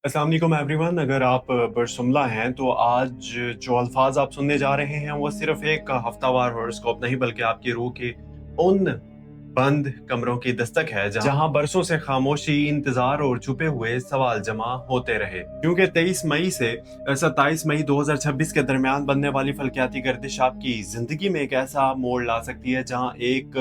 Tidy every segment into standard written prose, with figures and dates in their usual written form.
अस्सलाम वालेकुम एवरीवन। अगर आप बरसुमला हैं तो आज जो अल्फाज आप सुनने जा रहे हैं वो सिर्फ एक हफ्तावार हॉरोस्कोप नहीं बल्कि आपकी रूह के उन बंद कमरों की दस्तक है जहां बरसों से खामोशी, इंतजार और छुपे हुए सवाल जमा होते रहे। क्योंकि 23 मई से 27 मई 2026 के दरमियान बनने वाली फल्कियाती गर्दिश आपकी जिंदगी में एक ऐसा मोड़ ला सकती है जहां एक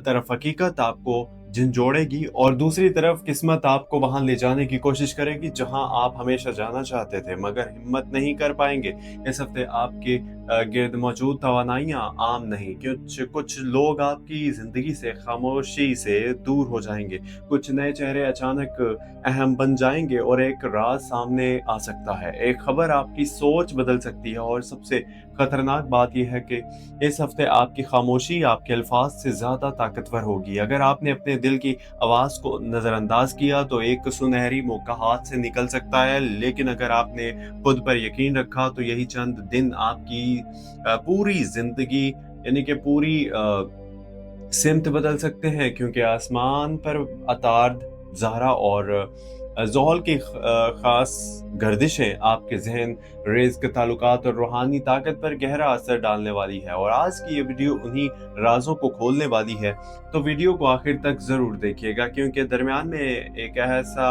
तरफ हकीकत आपको झंझोड़ेगी और दूसरी तरफ किस्मत आपको वहां ले जाने की कोशिश करेगी जहां आप हमेशा जाना चाहते थे मगर हिम्मत नहीं कर पाएंगे। इस हफ्ते आपके गिर्द मौजूद तवानाइयां आम नहीं, कुछ कुछ लोग आपकी जिंदगी से खामोशी से दूर हो जाएंगे, कुछ नए चेहरे अचानक अहम बन जाएंगे और एक राज सामने आ सकता है। एक खबर आपकी सोच बदल सकती है और सबसे खतरनाक बात यह है कि इस हफ्ते आपकी खामोशी आपके अल्फाज से ज्यादा ताकतवर होगी। अगर आपने अपने दिल की आवाज को नजरअंदाज किया तो एक सुनहरी मौका हाथ से निकल सकता है, लेकिन अगर आपने खुद पर यकीन रखा तो यही चंद दिन आपकी पूरी जिंदगी यानी कि पूरी सिमत बदल सकते हैं। क्योंकि आसमान पर अतार्द, ज़हरा और ज़ोहल की ख़ास गर्दिशें आपके ज़हन, रिज़्क़, ताल्लुकात और रूहानी ताकत पर गहरा असर डालने वाली है और आज की ये वीडियो उन्हीं राज़ों को खोलने वाली है। तो वीडियो को आखिर तक ज़रूर देखिएगा क्योंकि दरमियान में एक ऐसा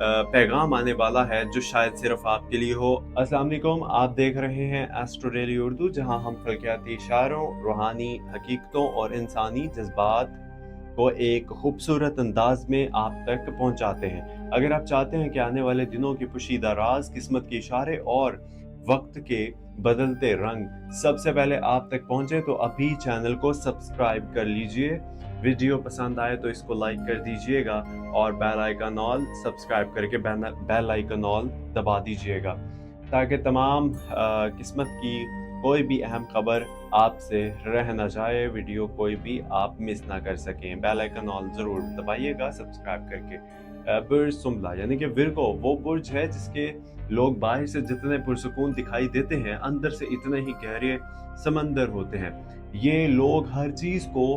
पैगाम आने वाला है जो शायद सिर्फ आपके लिए हो। अस्सलाम वालेकुम, आप देख रहे हैं एस्ट्रो डेली उर्दू, जहां हम फल्कियाती इशारों, रूहानी हकीकतों और इंसानी जज्बात को एक खूबसूरत अंदाज में आप तक पहुंचाते हैं। अगर आप चाहते हैं कि आने वाले दिनों की पोशीदा राज, किस्मत के इशारे और वक्त के बदलते रंग सबसे पहले आप तक पहुंचे तो अभी चैनल को सब्सक्राइब कर लीजिए। वीडियो पसंद आए तो इसको लाइक कर दीजिएगा और बेल आइकन ऑल सब्सक्राइब करके बेल आइकन ऑल दबा दीजिएगा ताकि तमाम किस्मत की कोई भी अहम खबर आपसे रह ना जाए, वीडियो कोई भी आप मिस ना कर सकें। बेल आइकन ऑल ज़रूर दबाइएगा सब्सक्राइब करके। बुर्ज सुमला यानी कि विर्गो वो बुर्ज है जिसके लोग बाहर से जितने पुरसुकून दिखाई देते हैं अंदर से इतने ही गहरे समंदर होते हैं। ये लोग हर चीज़ को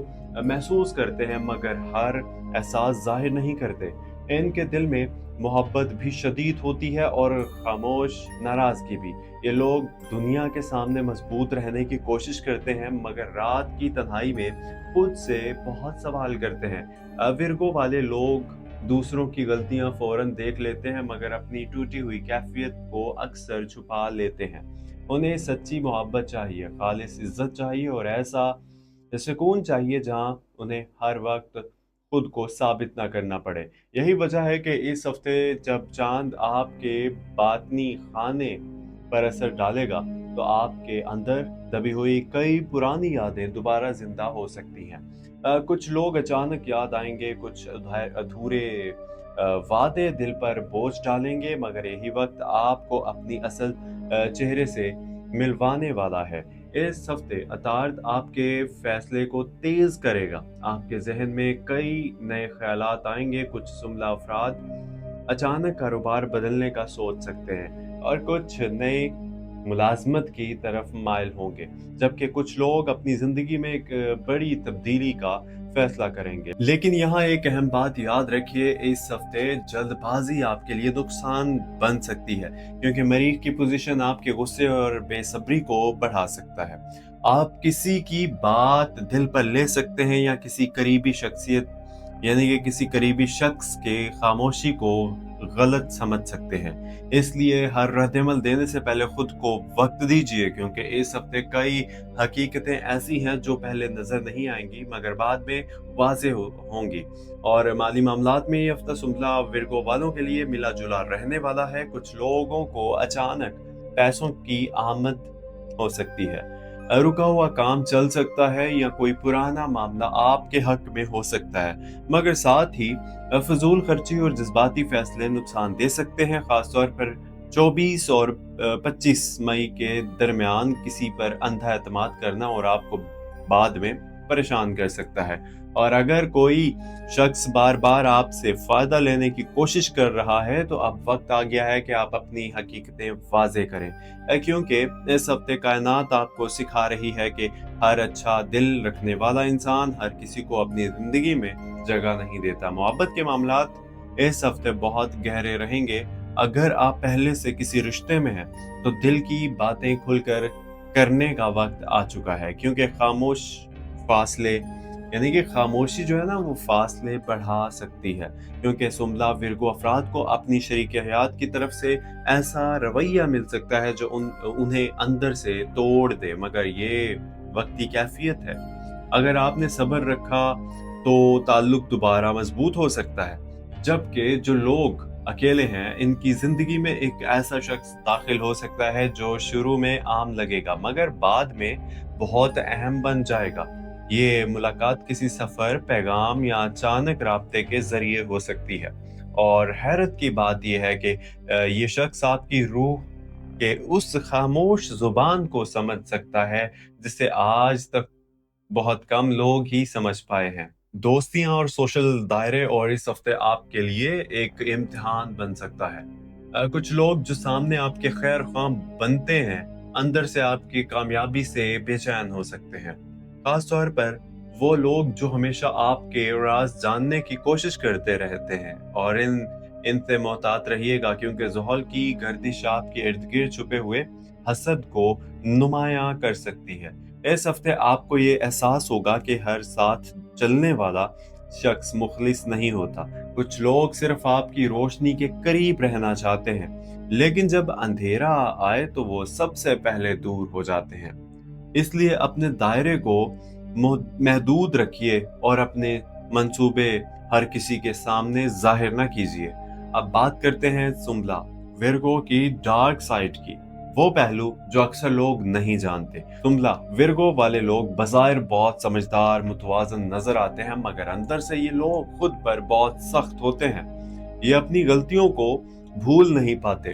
महसूस करते हैं मगर हर एहसास जाहिर नहीं करते। इनके दिल में मोहब्बत भी शदीद होती है और खामोश नाराज़गी भी। ये लोग दुनिया के सामने मजबूत रहने की कोशिश करते हैं मगर रात की तन्हाई में खुद से बहुत सवाल करते हैं। विर्गो वाले लोग दूसरों की गलतियां फौरन देख लेते हैं मगर अपनी टूटी हुई कैफियत को अक्सर छुपा लेते हैं। उन्हें सच्ची मोहब्बत चाहिए, खालिस इज्जत चाहिए और ऐसा सुकून चाहिए जहां उन्हें हर वक्त खुद को साबित ना करना पड़े। यही वजह है कि इस हफ्ते जब चांद आपके बातनी खाने पर असर डालेगा तो आपके अंदर दबी हुई कई पुरानी यादें दोबारा जिंदा हो सकती हैं। कुछ लोग अचानक याद आएंगे, कुछ अधूरे वादे दिल पर बोझ डालेंगे मगर यही वक्त आपको अपनी असल चेहरे से मिलवाने वाला है। इस हफ्ते अतार्द आपके फैसले को तेज करेगा। आपके जहन में कई नए ख्यालात आएंगे, कुछ जुमला अफराद अचानक कारोबार बदलने का सोच सकते हैं और कुछ नए मुलाजमत की तरफ माइल होंगे, जबकि कुछ लोग अपनी जिंदगी में एक बड़ी तब्दीली का फैसला करेंगे। लेकिन यहाँ एक अहम बात याद रखिए, इस हफ्ते जल्दबाजी आपके लिए नुकसान बन सकती है क्योंकि मरीख की पोजीशन आपके गुस्से और बेसब्री को बढ़ा सकता है। आप किसी की बात दिल पर ले सकते हैं या किसी करीबी शख्सियत यानी कि किसी करीबी शख्स के खामोशी को गलत समझ सकते हैं। इसलिए हर रद्दमल देने से पहले खुद को वक्त दीजिए क्योंकि इस हफ्ते कई हकीकतें ऐसी हैं जो पहले नजर नहीं आएंगी मगर बाद में वाज़ेह होंगी। और माली मामलात में ये हफ्ता सुमला विर्गो वालों के लिए मिला जुला रहने वाला है। कुछ लोगों को अचानक पैसों की आमद हो सकती है, रुका हुआ काम चल सकता है या कोई पुराना मामला आपके हक में हो सकता है मगर साथ ही फजूल खर्ची और जज्बाती फैसले नुकसान दे सकते हैं। खासतौर पर 24 और 25 मई के दरमियान किसी पर अंधा एतमाद करना और आपको बाद में परेशान कर सकता है। और अगर कोई शख्स बार बार आपसे फायदा लेने की कोशिश कर रहा है तो अब वक्त आ गया है कि आप अपनी हकीकतें वाज़ेह करें क्योंकि इस हफ्ते कायनात आपको सिखा रही है कि हर अच्छा दिल रखने वाला इंसान हर किसी को अपनी जिंदगी में जगह नहीं देता। मोहब्बत के मामलात इस हफ्ते बहुत गहरे रहेंगे اگر آپ پہلے سے کسی رشتے میں ہیں تو دل کی باتیں کھل کر کرنے کا وقت آ چکا ہے، کیونکہ فاصلے یعنی کہ خاموشی جو ہے نا وہ فاصلے بڑھا سکتی ہے، کیونکہ سملا ورگو افراد کو اپنی شریک حیات کی طرف سے ایسا رویہ مل سکتا ہے جو انہیں اندر سے توڑ دے، مگر یہ وقتی کیفیت ہے۔ اگر آپ نے صبر رکھا تو تعلق دوبارہ مضبوط ہو سکتا ہے، جبکہ جو لوگ اکیلے ہیں ان کی زندگی میں ایک ایسا شخص داخل ہو سکتا ہے جو شروع میں عام لگے گا مگر بعد میں بہت اہم بن جائے گا۔ یہ ملاقات کسی سفر، پیغام یا اچانک رابطے کے ذریعے ہو سکتی ہے، اور حیرت کی بات یہ ہے کہ یہ شخص آپ کی روح کے اس خاموش زبان کو سمجھ سکتا ہے جسے آج تک بہت کم لوگ ہی سمجھ پائے ہیں۔ دوستیاں اور سوشل دائرے اور اس ہفتے آپ کے لیے ایک امتحان بن سکتا ہے۔ کچھ لوگ جو سامنے آپ کے خیر خواہ بنتے ہیں، اندر سے آپ کی کامیابی سے بے چین ہو سکتے ہیں، خاص طور پر وہ لوگ جو ہمیشہ آپ کے راز جاننے کی کوشش کرتے رہتے ہیں، اور ان سے محتاط رہیے گا کیونکہ زحل کی گردش آپ کے ارد گرد چھپے ہوئے حسد کو نمایاں کر سکتی ہے۔ اس ہفتے آپ کو یہ احساس ہوگا کہ ہر ساتھ چلنے والا شخص مخلص نہیں ہوتا۔ کچھ لوگ صرف آپ کی روشنی کے قریب رہنا چاہتے ہیں، لیکن جب اندھیرا آئے تو وہ سب سے پہلے دور ہو جاتے ہیں۔ اس لیے اپنے دائرے کو محدود رکھیے اور اپنے منصوبے ہر کسی کے سامنے ظاہر نہ کیجیے۔ اب بات کرتے ہیں سمبلا ورگو کی ڈارک سائٹ کی، وہ پہلو جو اکثر لوگ نہیں جانتے۔ سمبلا ورگو والے لوگ بظاہر بہت سمجھدار، متوازن نظر آتے ہیں، مگر اندر سے یہ لوگ خود پر بہت سخت ہوتے ہیں۔ یہ اپنی غلطیوں کو بھول نہیں پاتے،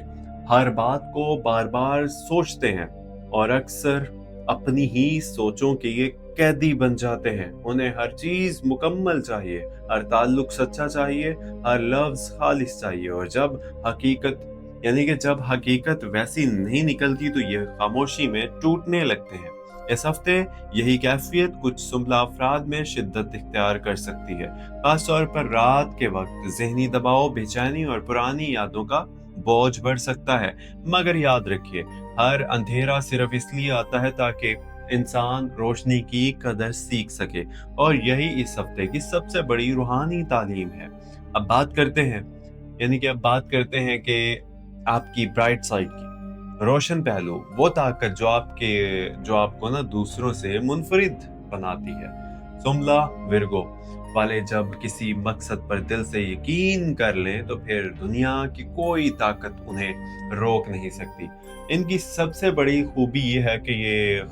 ہر بات کو بار بار سوچتے ہیں اور اکثر اپنی ہی سوچوں کے یہ قیدی بن جاتے ہیں۔ انہیں ہر چیز مکمل چاہیے، ہر تعلق سچا چاہیے، ہر لفظ خالص چاہیے، اور جب حقیقت ویسی نہیں نکلتی تو یہ خاموشی میں ٹوٹنے لگتے ہیں۔ اس ہفتے یہی کیفیت کچھ سمبلا افراد میں شدت اختیار کر سکتی ہے، خاص طور پر رات کے وقت۔ ذہنی دباؤ، بے چینی اور پرانی یادوں کا بوجھ بڑھ سکتا ہے، مگر یاد رکھیے ہر اندھیرا صرف اس لیے آتا ہے تاکہ انسان روشنی کی قدر سیکھ سکے، اور یہی اس ہفتے کی سب سے بڑی روحانی تعلیم ہے۔ اب بات کرتے ہیں کہ آپ کی برائٹ سائڈ کی روشن پہلو، وہ طاقت جو آپ کو نا دوسروں سے منفرد بناتی ہے۔ سملا ورگو والے جب کسی مقصد پر دل سے یقین کر لیں تو پھر دنیا کی کوئی طاقت انہیں روک نہیں سکتی۔ ان کی سب سے بڑی خوبی یہ ہے کہ یہ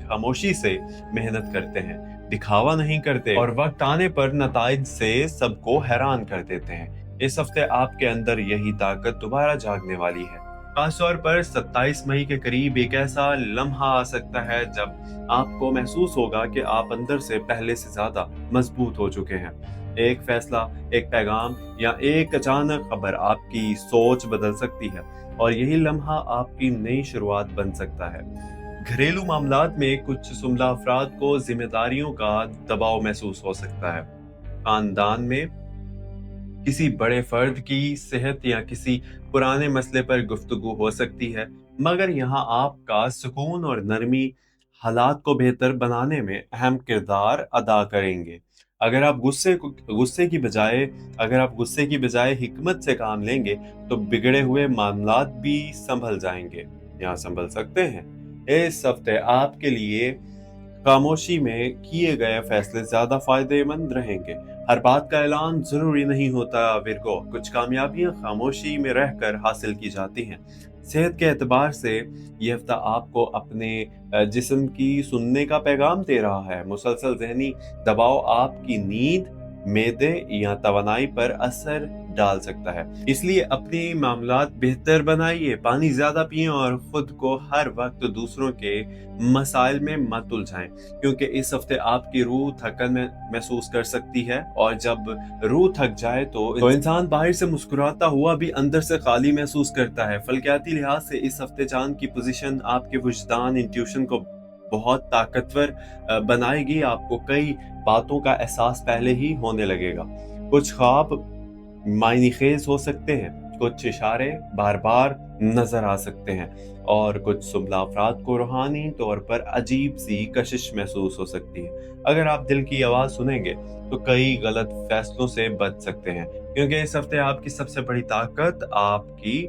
خاموشی سے محنت کرتے ہیں، دکھاوا نہیں کرتے، اور وقت آنے پر نتائج سے سب کو حیران کر دیتے ہیں۔ اس ہفتے آپ کے اندر یہی طاقت دوبارہ جاگنے والی ہے، خاص طور پر 27 مئی کے قریب ایک ایسا لمحہ آ سکتا ہے جب آپ کو محسوس ہوگا کہ آپ اندر سے پہلے سے زیادہ مضبوط ہو چکے ہیں۔ ایک فیصلہ، ایک پیغام یا ایک اچانک خبر آپ کی سوچ بدل سکتی ہے، اور یہی لمحہ آپ کی نئی شروعات بن سکتا ہے۔ گھریلو معاملات میں کچھ سمبلا افراد کو ذمہ داریوں کا دباؤ محسوس ہو سکتا ہے۔ خاندان میں کسی بڑے فرد کی صحت یا کسی پرانے مسئلے پر گفتگو ہو سکتی ہے، مگر یہاں آپ کا سکون اور نرمی حالات کو بہتر بنانے میں اہم کردار ادا کریں گے۔ اگر آپ غصے کی بجائے حکمت سے کام لیں گے تو بگڑے ہوئے معاملات بھی سنبھل جائیں گے یا سنبھل سکتے ہیں۔ اس ہفتے آپ کے لیے خاموشی میں کیے گئے فیصلے زیادہ فائدہ مند رہیں گے۔ ہر بات کا اعلان ضروری نہیں ہوتا ورگو، کچھ کامیابیاں خاموشی میں رہ کر حاصل کی جاتی ہیں۔ صحت کے اعتبار سے یہ ہفتہ آپ کو اپنے جسم کی سننے کا پیغام دے رہا ہے۔ مسلسل ذہنی دباؤ آپ کی نیند، معدے یا توانائی پر اثر ڈال سکتا ہے، اس لیے اپنی معاملات بہتر بنائیے، پانی زیادہ پئیں اور خود کو ہر وقت دوسروں کے مسائل میں مت الجھائیں، کیونکہ اس ہفتے آپ کی روح تھکن محسوس کر سکتی ہے، اور جب روح تھک جائے تو انسان باہر سے مسکراتا ہوا بھی اندر سے خالی محسوس کرتا ہے۔ فلکیاتی لحاظ سے اس ہفتے چاند کی پوزیشن آپ کے وجدان، انٹیوشن کو بہت طاقتور بنائے گی۔ آپ کو کئی باتوں کا احساس پہلے ہی ہونے لگے گا۔ کچھ خواب معنی خیز ہو سکتے ہیں، कुछ इशारे बार बार नजर आ सकते हैं और कुछ सुमला अफराद को रूहानी तौर पर अजीब सी कशिश महसूस हो सकती है। अगर आप दिल की आवाज़ सुनेंगे तो कई गलत फैसलों से बच सकते हैं, क्योंकि इस हफ्ते आपकी सबसे बड़ी ताकत आपकी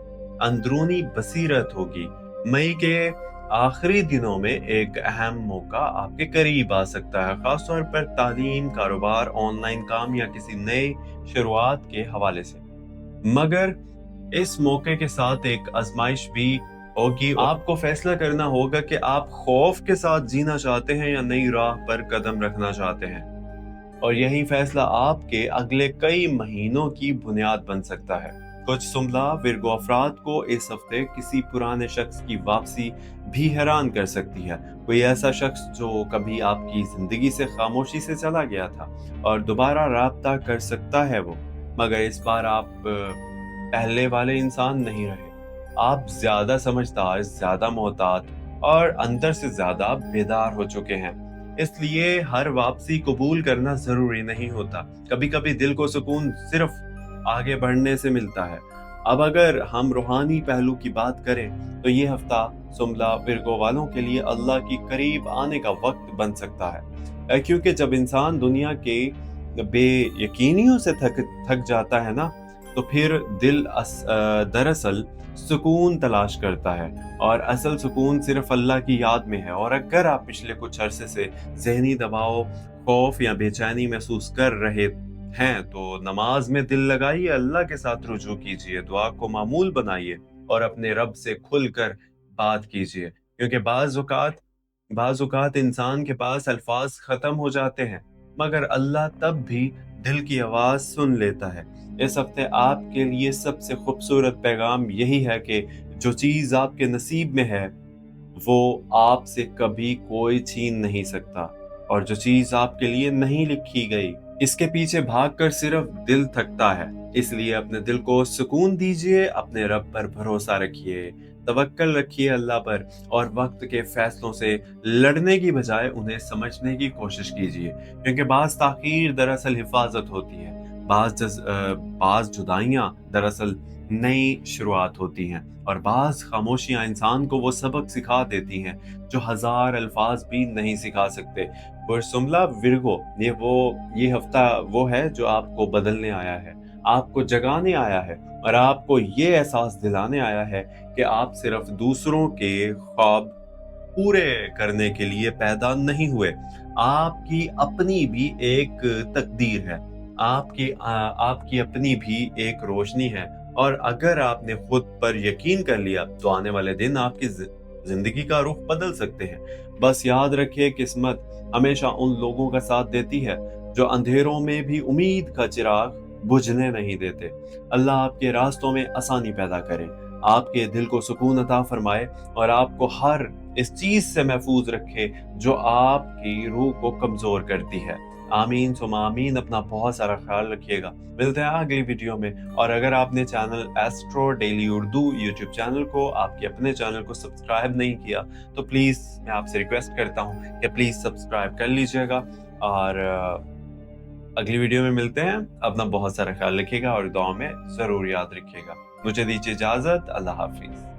अंदरूनी बसीरत होगी। मई के आखिरी दिनों में एक अहम मौका आपके करीब आ सकता है, खासतौर पर तालीम, कारोबार, ऑनलाइन काम या किसी नए शुरुआत के हवाले से। मगर इस मौके के साथ एक आजमाइश भी होगी। आपको फैसला करना होगा कि आप खौफ के साथ जीना चाहते हैं या नई राह पर कदम रखना चाहते हैं, और यही फैसला आपके अगले कई महीनों की बुनियाद बन सकता है। कुछ सुमला विर्गो अफराद को इस हफ्ते किसी पुराने शख्स की वापसी भी हैरान कर सकती है। कोई ऐसा शख्स जो कभी आपकी जिंदगी से खामोशी से चला गया था और दोबारा राब्ता कर सकता है वो, मगर इस बार आप पहले वाले इंसान नहीं रहे। आप ज्यादा समझदार, ज्यादा मोहतात और अंदर से ज्यादा बेदार हो चुके हैं। इसलिए हर वापसी कबूल करना जरूरी नहीं होता। कभी कभी दिल को सुकून सिर्फ आगे बढ़ने से मिलता है। अब अगर हम रूहानी पहलू की बात करें तो ये हफ्ता सुमला विर्गो वालों के लिए अल्लाह की करीब आने का वक्त बन सकता है, क्योंकि जब इंसान दुनिया के बेयकीनियों से थक जाता है ना, तो फिर दिल दरअसल सुकून तलाश करता है, और असल सुकून सिर्फ अल्लाह की याद में है। और अगर आप पिछले कुछ अरसे से ज़हनी दबाव, खौफ या बेचैनी महसूस कर रहे हैं तो नमाज में दिल लगाइए, अल्लाह के साथ रुजू कीजिए, दुआ को मामूल बनाइए और अपने रब से खुलकर बात कीजिए, क्योंकि बाज़ औक़ात इंसान के पास अल्फाज खत्म हो जाते हैं, मगर अल्लाह तब भी दिल की आवाज़ सुन लेता है। इस हफ्ते आपके लिए सबसे खूबसूरत पैगाम यही है कि जो चीज़ आपके नसीब में है वो आपसे कभी कोई छीन नहीं सकता, और जो चीज़ आपके लिए नहीं लिखी गई इसके पीछे भागकर सिर्फ दिल थकता है। इसलिए अपने दिल को सुकून दीजिए, अपने रब पर भरोसा रखिए, तवक्कल रखिए अल्लाह पर, और वक्त के फैसलों से लड़ने की बजाय उन्हें समझने की कोशिश कीजिए, क्योंकि बाज़ ताख़ीर दरअसल हिफाजत होती है, बाज़ जुदाइयाँ दरअसल नई शुरुआत होती हैं, और बाज़ खामोशियाँ इंसान को वो सबक सिखा देती हैं जो हज़ार अल्फाज भी नहीं सिखा सकते। बरसुमला विर्गो, ये हफ्ता वो है जो आपको बदलने आया है, आपको जगाने आया है, और आपको ये एहसास दिलाने आया है कि आप सिर्फ दूसरों के ख्वाब पूरे करने के लिए पैदा नहीं हुए। आपकी अपनी भी एक तकदीर है, आपकी अपनी भी एक रोशनी है, और अगर आपने खुद पर यकीन कर लिया तो आने वाले दिन आपकी जिंदगी का रुख बदल सकते हैं। बस याद रखिए, किस्मत हमेशा उन लोगों का साथ देती है जो अंधेरों में भी उम्मीद का चिराग बुझने नहीं देते। अल्लाह आपके रास्तों में आसानी पैदा करे, आपके दिल को सुकून अता फरमाए, और आपको हर इस चीज से महफूज रखे जो आपकी रूह को कमजोर करती है। आमीन सुमा आमीन। अपना बहुत सारा ख्याल रखिएगा। मिलते हैं अगली वीडियो में। और अगर आपने channel astro daily Urdu YouTube channel को, आपके अपने चैनल को सब्सक्राइब नहीं किया तो प्लीज़ मैं आपसे रिक्वेस्ट करता हूँ कि प्लीज़ सब्सक्राइब कर लीजिएगा। और अगली वीडियो में मिलते हैं। अपना बहुत सारा ख्याल रखिएगा और दुआ में ज़रूर याद रखिएगा। मुझे दीजिए इजाज़त। अल्लाह हाफिज़।